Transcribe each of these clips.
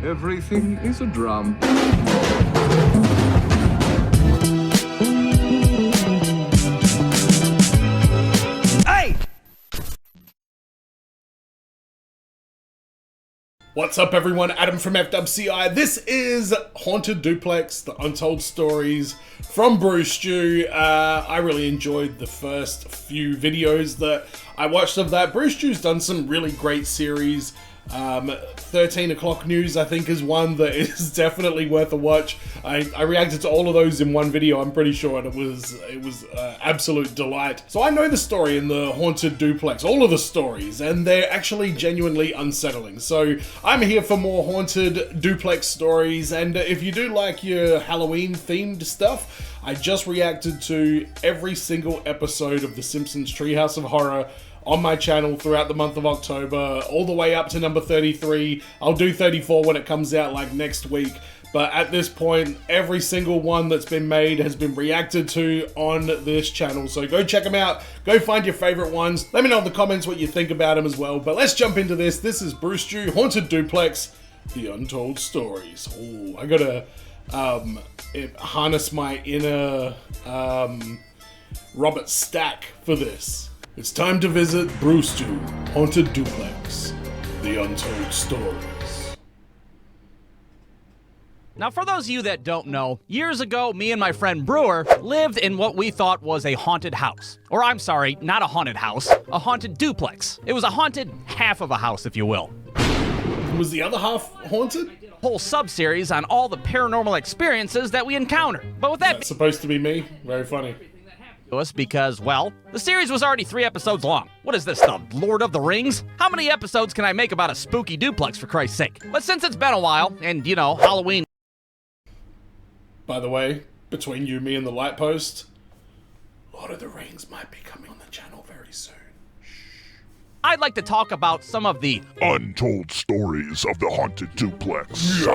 Everything is a drum. Hey! What's up, everyone? Adam from FWCI. This is Haunted Duplex, the untold stories from Brew Stew. I really enjoyed the first few videos that I watched of that. Brew Stew's done some really great series. 13 O'Clock News, I think, is one that is definitely worth a watch. I reacted to all of those in one video, I'm pretty sure, and it was absolute delight. So I know the story in the Haunted Duplex, all of the stories, and they're actually genuinely unsettling. So I'm here for more Haunted Duplex stories, and if you do like your Halloween-themed stuff, I just reacted to every single episode of The Simpsons Treehouse of Horror on my channel throughout the month of October, all the way up to number 33. I'll do 34 when it comes out, like, next week. But at this point, every single one that's been made has been reacted to on this channel. So go check them out. Go find your favorite ones. Let me know in the comments what you think about them as well. But let's jump into this. This is Brew Stew, Haunted Duplex, The Untold Stories. Oh, I gotta harness my inner Robert Stack for this. It's time to visit Brew Stew, Haunted Duplex, The Untold Stories. Now, for those of you that don't know, years ago, me and my friend Brewer lived in what we thought was a haunted house. Or I'm sorry, not a haunted house, a haunted duplex. It was a haunted half of a house, if you will. Was the other half haunted? Whole sub-series on all the paranormal experiences that we encounter. But with that That's supposed to be me? Very funny. to us because, well, the series was already 3 episodes long. What is this, the Lord of the Rings? How many episodes can I make about a spooky duplex, for Christ's sake? But since it's been a while, and, you know, Halloween... By the way, between you, me, and the light post, Lord of the Rings might be coming on the channel very soon. I'd like to talk about some of the Untold Stories of the Haunted Duplex.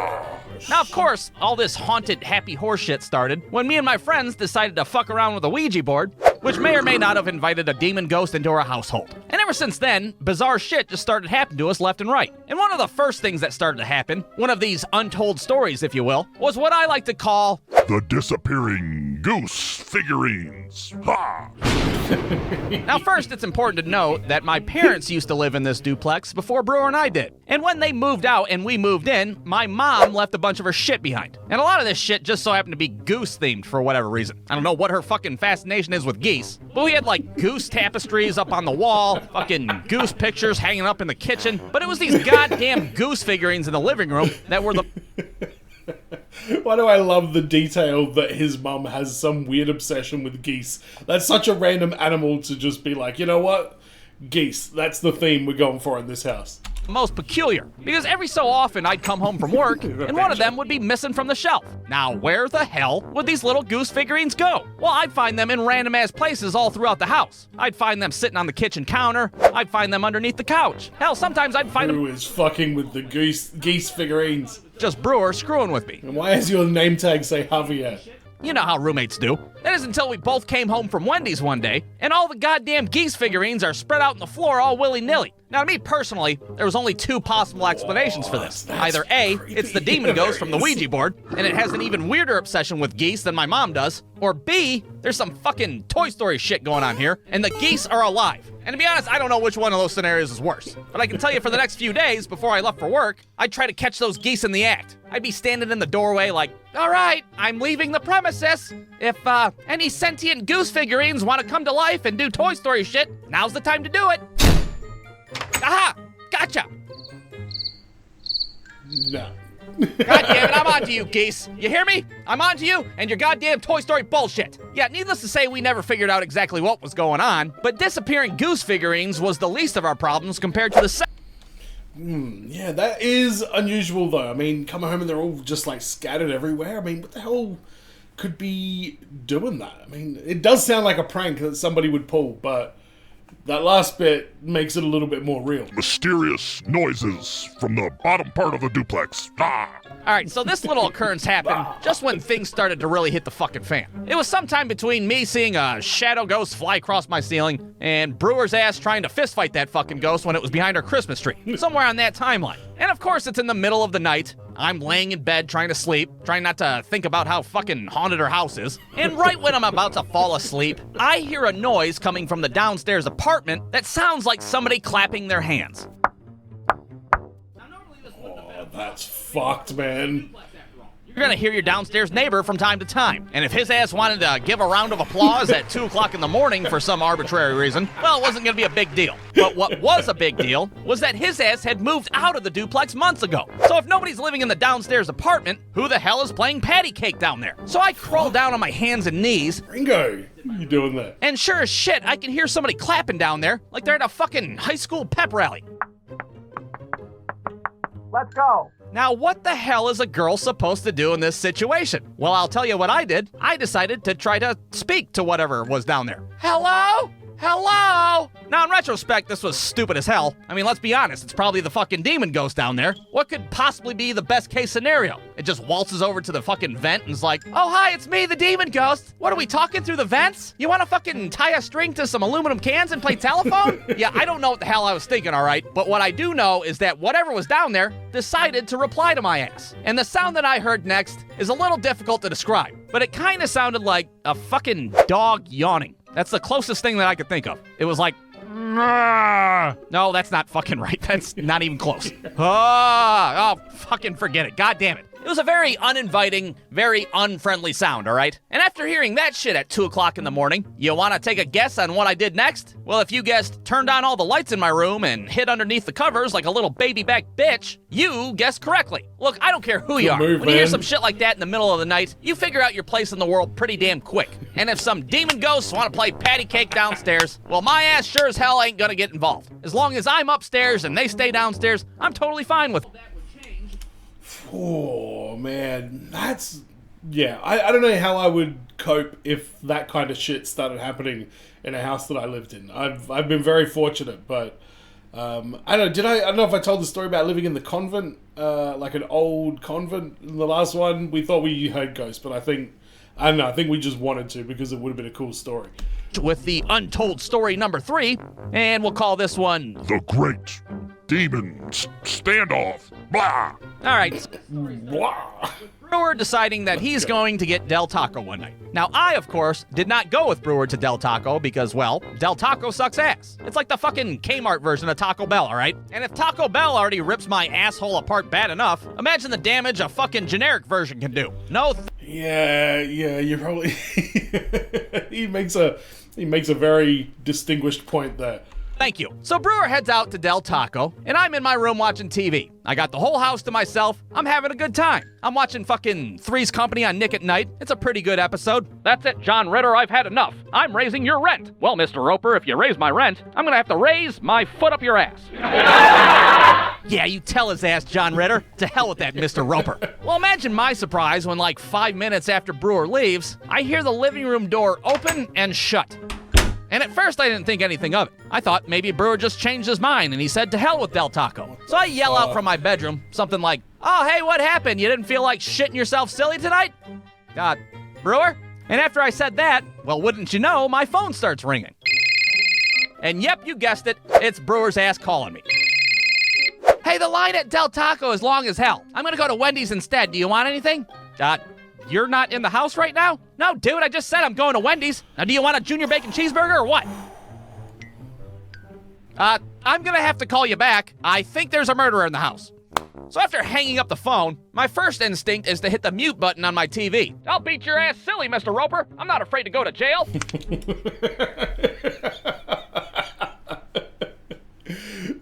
Now, of course, all this haunted happy horseshit started when me and my friends decided to fuck around with a Ouija board, which may or may not have invited a demon ghost into our household. And ever since then, bizarre shit just started happening to us left and right. And one of the first things that started to happen, one of these untold stories, if you will, was what I like to call The Disappearing Goose Figurines. Ha! Now, first, it's important to note that my parents used to live in this duplex before Brewer and I did. And when they moved out and we moved in, my mom left a bunch of her shit behind. And a lot of this shit just so happened to be goose-themed for whatever reason. I don't know what her fucking fascination is with geese, but we had, like, goose tapestries up on the wall, fucking goose pictures hanging up in the kitchen, but it was these goddamn goose figurines in the living room that were the... Why do I love the detail that his mum has some weird obsession with geese? That's such a random animal to just be like, you know what? Geese. That's the theme we're going for in this house. most peculiar, because every so often I'd come home from work and one of them would be missing from the shelf. Now, where the hell would these little goose figurines go? Well, I'd find them in random ass places all throughout the house. I'd find them sitting on the kitchen counter. I'd find them underneath the couch. Hell, sometimes I'd find them Who is fucking with the geese figurines? just Brewer screwing with me. And why does your name tag say Javier? You know how roommates do. That is until we both came home from Wendy's one day, and all the goddamn geese figurines are spread out on the floor all willy-nilly. Now, to me personally, there was only two possible explanations for this. That's Either A, creepy. it's the demon ghost from the Ouija board, and it has an even weirder obsession with geese than my mom does, or B, there's some fucking Toy Story shit going on here, and the geese are alive. And to be honest, I don't know which one of those scenarios is worse. But I can tell you for the next few days, before I left for work, I'd try to catch those geese in the act. I'd be standing in the doorway like, all right, I'm leaving the premises. If any sentient goose figurines want to come to life and do Toy Story shit, now's the time to do it. Aha! Gotcha! No. God damn it, I'm onto you, geese. You hear me? I'm onto you and your goddamn Toy Story bullshit. Yeah, needless to say, we never figured out exactly what was going on, but disappearing goose figurines was the least of our problems compared to the Yeah, that is unusual though. I mean, coming home and they're all just like scattered everywhere. I mean, what the hell could be doing that? I mean, it does sound like a prank that somebody would pull, but that last bit makes it a little bit more real. Mysterious noises from the bottom part of the duplex. Ah! Alright, so this little occurrence happened just when things started to really hit the fucking fan. It was sometime between me seeing a shadow ghost fly across my ceiling and Brewer's ass trying to fistfight that fucking ghost when it was behind our Christmas tree. Somewhere on that timeline. And of course it's in the middle of the night, I'm laying in bed trying to sleep, trying not to think about how fucking haunted her house is. And right when I'm about to fall asleep, I hear a noise coming from the downstairs apartment that sounds like somebody clapping their hands. Oh, that's fucked, man. You're gonna hear your downstairs neighbor from time to time. And if his ass wanted to give a round of applause at 2 o'clock in the morning for some arbitrary reason, well, it wasn't gonna be a big deal. But what was a big deal was that his ass had moved out of the duplex months ago. So if nobody's living in the downstairs apartment, who the hell is playing patty cake down there? So I crawl down on my hands and knees. Ringo, what are you doing there? And sure as shit, I can hear somebody clapping down there like they're at a fucking high school pep rally. Let's go. Now, what the hell is a girl supposed to do in this situation? Well, I'll tell you what I did. I decided to try to speak to whatever was down there. Hello? Hello? Now, in retrospect, this was stupid as hell. I mean, let's be honest, it's probably the fucking demon ghost down there. What could possibly be the best case scenario? It just waltzes over to the fucking vent and is like, oh, hi, it's me, the demon ghost. What, are we talking through the vents? You want to fucking tie a string to some aluminum cans and play telephone? Yeah, I don't know what the hell I was thinking, all right? But what I do know is that whatever was down there decided to reply to my ass. And the sound that I heard next is a little difficult to describe, but it kind of sounded like a fucking dog yawning. That's the closest thing that I could think of. It was like, no, that's not fucking right. That's not even close. Oh, fucking forget it. God damn it. It was a very uninviting, very unfriendly sound, all right? And after hearing that shit at 2 o'clock in the morning, you want to take a guess on what I did next? Well, if you guessed turned on all the lights in my room and hid underneath the covers like a little baby back bitch, you guessed correctly. Look, I don't care who you are. Move, when you hear man. some shit like that in the middle of the night, you figure out your place in the world pretty damn quick. And if some demon ghosts want to play patty cake downstairs, well, my ass sure as hell ain't gonna get involved. As long as I'm upstairs and they stay downstairs, I'm totally fine with it. Oh, man. That's... Yeah, I don't know how I would cope if that kind of shit started happening in a house that I lived in. I've been very fortunate, but... I don't know if I told the story about living in the convent, like an old convent in the last one. We thought we heard ghosts, but I think we just wanted to because it would have been a cool story. With the untold story number 3, and we'll call this one... The Great Demon Standoff. Blah! All right, Wow. Brewer deciding that he's going to get Del Taco one night. Now, I, of course, did not go with Brewer to Del Taco because, well, Del Taco sucks ass. It's like the fucking Kmart version of Taco Bell, all right? And if Taco Bell already rips my asshole apart bad enough, imagine the damage a fucking generic version can do. No, Yeah, you probably... He makes a very distinguished point there. thank you. So Brewer heads out to Del Taco, and I'm in my room watching TV. I got the whole house to myself. I'm having a good time. I'm watching fucking Three's Company on Nick at Night. It's a pretty good episode. That's it, John Ritter. I've had enough. I'm raising your rent. Well, Mr. Roper, if you raise my rent, I'm gonna have to raise my foot up your ass. Yeah, you tell his ass, John Ritter. To hell with that, Mr. Roper. Well, imagine my surprise when, like, 5 minutes after Brewer leaves, I hear the living room door open and shut. And at first, I didn't think anything of it. I thought maybe Brewer just changed his mind and he said to hell with Del Taco. So I yell out from my bedroom, something like, oh, hey, what happened? You didn't feel like shitting yourself silly tonight? Brewer? And after I said that, well, wouldn't you know, my phone starts ringing. And yep, you guessed it, it's Brewer's ass calling me. Hey, the line at Del Taco is long as hell. I'm gonna go to Wendy's instead. Do you want anything? You're not in the house right now? No, dude, I just said I'm going to Wendy's. Now, do you want a junior bacon cheeseburger or what? I'm gonna have to call you back. I think there's a murderer in the house. So after hanging up the phone, my first instinct is to hit the mute button on my TV. I'll beat your ass silly, Mr. Roper. I'm not afraid to go to jail.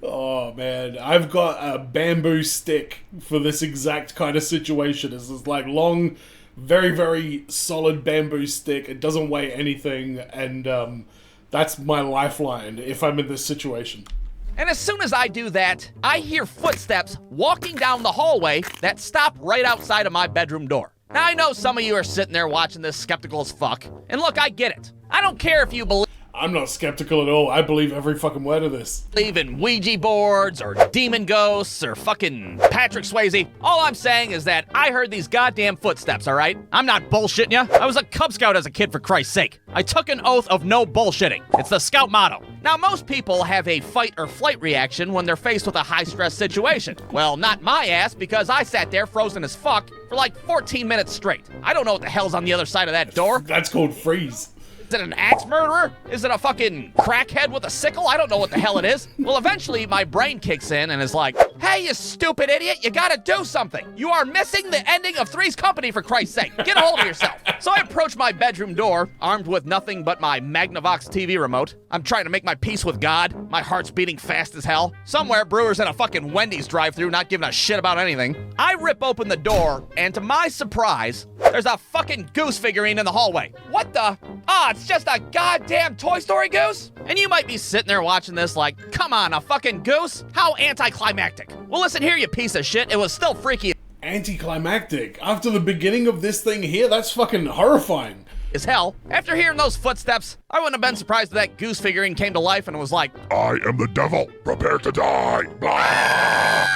Oh, man. I've got a bamboo stick for this exact kind of situation. It's this, like, long, very, very solid bamboo stick. It doesn't weigh anything, and that's my lifeline if I'm in this situation. And as soon as I do that, I hear footsteps walking down the hallway that stop right outside of my bedroom door. Now, I know some of you are sitting there watching this skeptical as fuck. And look, I get it. I don't care if you believe... I'm not skeptical at all. I believe every fucking word of this. believe in Ouija boards or demon ghosts or fucking Patrick Swayze. All I'm saying is that I heard these goddamn footsteps, all right? I'm not bullshitting ya. I was a Cub Scout as a kid, for Christ's sake. I took an oath of no bullshitting. It's the Scout motto. Now, most people have a fight or flight reaction when they're faced with a high-stress situation. Well, not my ass, because I sat there frozen as fuck for like 14 minutes straight. I don't know what the hell's on the other side of that door. That's called freeze. Is it an axe murderer? Is it a fucking crackhead with a sickle? I don't know what the hell it is. Well, eventually my brain kicks in and is like, hey, you stupid idiot, you gotta do something. You are missing the ending of Three's Company, for Christ's sake. Get a hold of yourself. So I approach my bedroom door, armed with nothing but my Magnavox TV remote. I'm trying to make my peace with God. My heart's beating fast as hell. Somewhere, Brewer's in a fucking Wendy's drive-thru, not giving a shit about anything. I rip open the door, and to my surprise, there's a fucking goose figurine in the hallway. What the? Ah, it's just a goddamn Toy Story goose? And you might be sitting there watching this like, come on, a fucking goose? How anticlimactic. Well, listen here, you piece of shit. It was still freaky Anticlimactic. After the beginning of this thing here, that's fucking horrifying. as hell. After hearing those footsteps, I wouldn't have been surprised if that goose figurine came to life and was like, I am the devil. Prepare to die. Blah!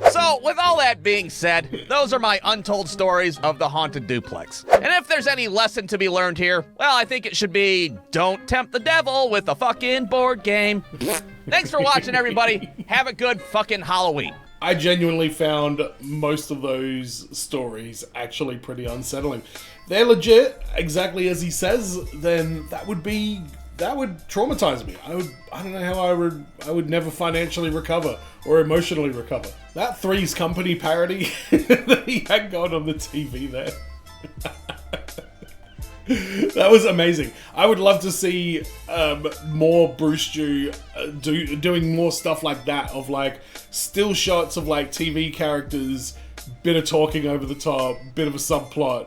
So, with all that being said, those are my untold stories of the haunted duplex. And if there's any lesson to be learned here, well, I think it should be, don't tempt the devil with a fucking board game. Thanks for watching, everybody. Have a good fucking Halloween. I genuinely found most of those stories actually pretty unsettling. They're legit, exactly as he says, then that would traumatize me. I don't know how I would never financially recover or emotionally recover. That Three's Company parody that he had going on the TV there. That was amazing. I would love to see more Bruce Jew doing more stuff like that, of like still shots of like TV characters, bit of talking over the top, bit of a subplot.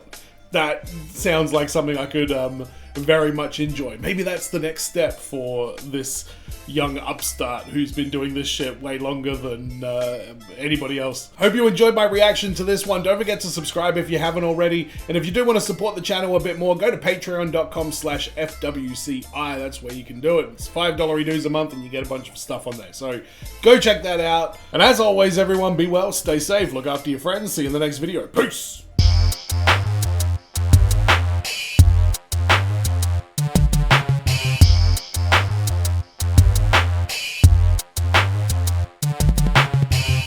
That sounds like something I could very much enjoy. Maybe that's the next step for this young upstart who's been doing this shit way longer than anybody else. Hope you enjoyed my reaction to this one. Don't forget to subscribe if you haven't already. And if you do want to support the channel a bit more, go to patreon.com/FWCI. That's where you can do it. It's $5 dues a month and you get a bunch of stuff on there. So go check that out. And as always, everyone, be well, stay safe, look after your friends. See you in the next video. Peace!